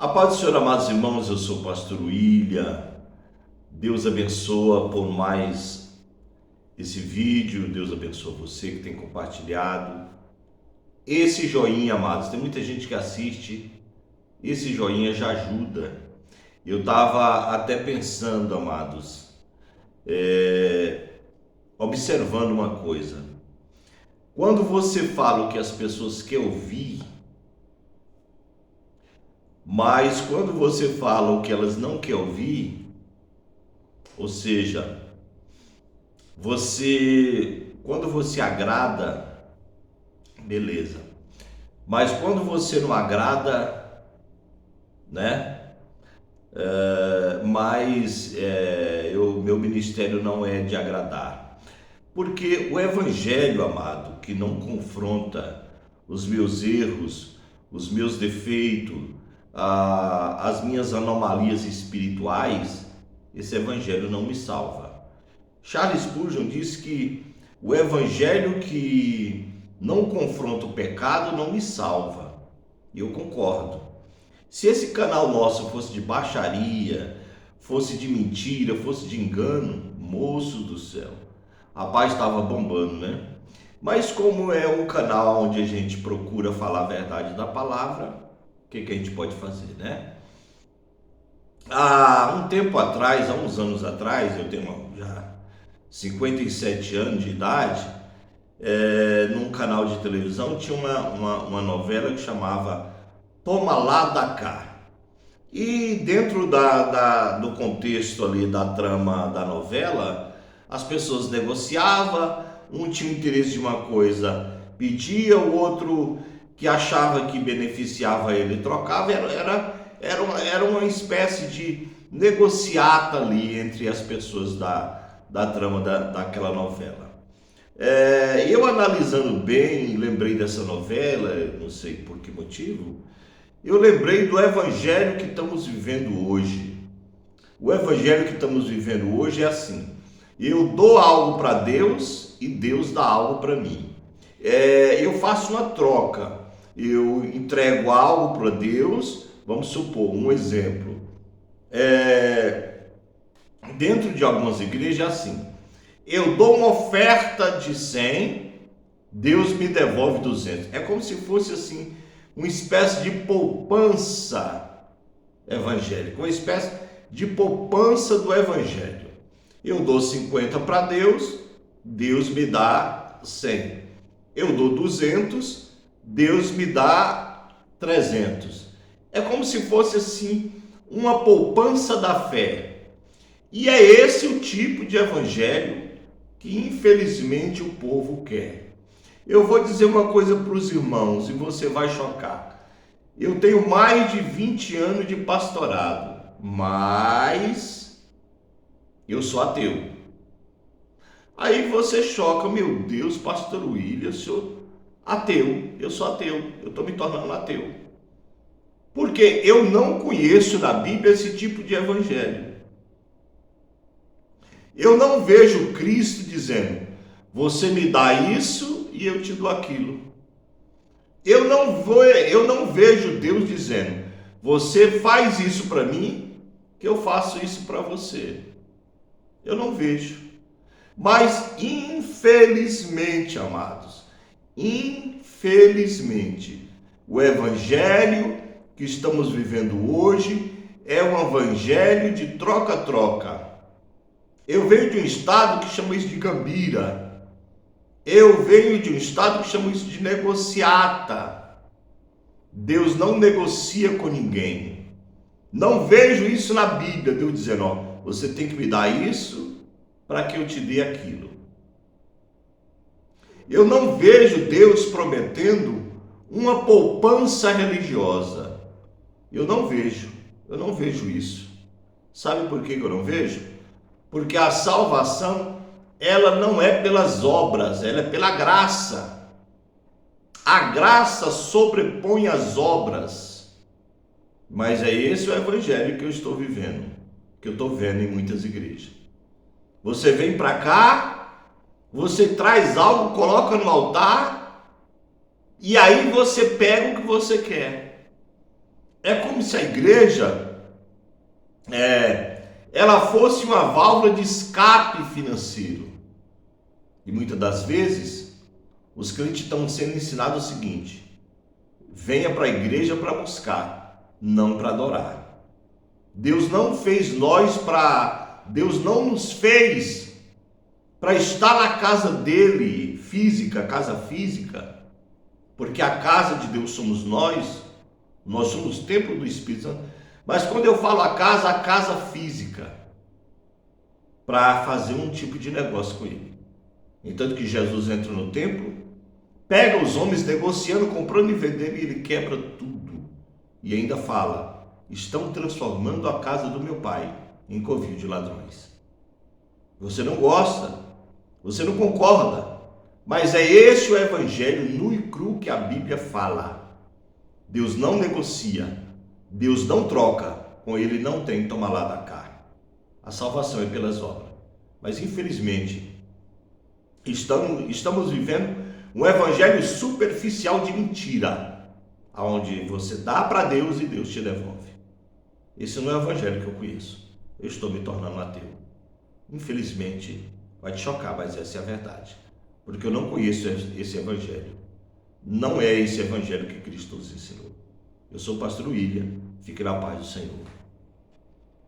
A paz do Senhor, amados irmãos, eu sou o pastor William. Deus abençoa por mais esse vídeo, Deus abençoa você que tem compartilhado. Esse joinha, amados, tem muita gente que assiste, esse joinha já ajuda. Eu estava até pensando, amados, observando uma coisa. Quando você fala o que as pessoas querem ouvir, mas quando você fala o que elas não querem ouvir, ou seja, quando você agrada, beleza. Mas quando você não agrada, né? Meu ministério não é de agradar. Porque o evangelho, amado, que não confronta os meus erros, os meus defeitos, as minhas anomalias espirituais, esse evangelho não me salva. Charles Spurgeon disse que o evangelho que não confronta o pecado não me salva. E eu concordo. Se esse canal nosso fosse de baixaria, fosse de mentira, fosse de engano, moço do céu, a paz estava bombando, né? Mas como é um canal onde a gente procura falar a verdade da palavra, o que a gente pode fazer, né? Há um tempo atrás, há uns anos atrás, eu tenho já 57 anos de idade, num canal de televisão tinha uma novela que chamava Toma Lá da Cá. E dentro do contexto ali da trama da novela, as pessoas negociavam, um tinha interesse de uma coisa, pedia, o outro que achava que beneficiava ele trocava, era uma espécie de negociata ali entre as pessoas da trama daquela novela. Eu analisando bem, lembrei dessa novela, não sei por que motivo, eu lembrei do evangelho que estamos vivendo hoje. O evangelho que estamos vivendo hoje é assim: eu dou algo para Deus e Deus dá algo para mim. Eu faço uma troca, eu entrego algo para Deus, vamos supor, um exemplo. Dentro de algumas igrejas é assim: eu dou uma oferta de 100, Deus me devolve 200. É como se fosse assim, uma espécie de poupança evangélica, uma espécie de poupança do evangelho. Eu dou 50 para Deus, Deus me dá 100. Eu dou 200, Deus me dá 300. É como se fosse assim, uma poupança da fé. E é esse o tipo de evangelho que infelizmente o povo quer. Eu vou dizer uma coisa para os irmãos e você vai chocar. Eu tenho mais de 20 anos de pastorado, mas eu sou ateu. Aí você choca: meu Deus, pastor William, eu sou ateu, eu sou ateu, eu estou me tornando ateu. Porque eu não conheço na Bíblia esse tipo de evangelho. Eu não vejo Cristo dizendo: você me dá isso e eu te dou aquilo. Eu não vejo Deus dizendo: você faz isso para mim, que eu faço isso para você. Eu não vejo. Mas infelizmente, amados, infelizmente, o evangelho que estamos vivendo hoje é um evangelho de troca-troca. Eu venho de um estado que chama isso de gambira. Eu venho de um estado que chama isso de negociata. Deus não negocia com ninguém. Não vejo isso na Bíblia, Deus dizendo: ó, você tem que me dar isso para que eu te dê aquilo. Eu não vejo Deus prometendo uma poupança religiosa. Eu não vejo isso. Sabe por que eu não vejo? Porque a salvação, ela não é pelas obras, ela é pela graça. A graça sobrepõe as obras. Mas é esse o evangelho que eu estou vivendo, que eu estou vendo em muitas igrejas. Você vem para cá, você traz algo, coloca no altar, e aí você pega o que você quer. É como como se a igreja ela fosse uma válvula de escape financeiro. E muitas das vezes, os crentes estão sendo ensinados o seguinte: venha para a igreja para buscar, não para adorar. Deus não nos fez para estar na casa dele, casa física, porque a casa de Deus somos nós somos o templo do Espírito Santo. Mas quando eu falo a casa física, para fazer um tipo de negócio com ele. Entanto que Jesus entra no templo, pega os homens negociando, comprando e vendendo, e ele quebra tudo. E ainda fala: estão transformando a casa do meu pai em covil de ladrões. Você não gosta, você não concorda, mas é esse o evangelho nu e cru que a Bíblia fala. Deus não negocia, Deus não troca, com ele não tem toma lá da cá. A salvação é pelas obras. Mas infelizmente, estamos vivendo um evangelho superficial de mentira, onde você dá para Deus e Deus te devolve. Esse não é o evangelho que eu conheço. Eu estou me tornando ateu. Infelizmente, vai te chocar, mas essa é a verdade. Porque eu não conheço esse evangelho. Não é esse evangelho que Cristo nos ensinou. Eu sou o pastor William. Fique na paz do Senhor.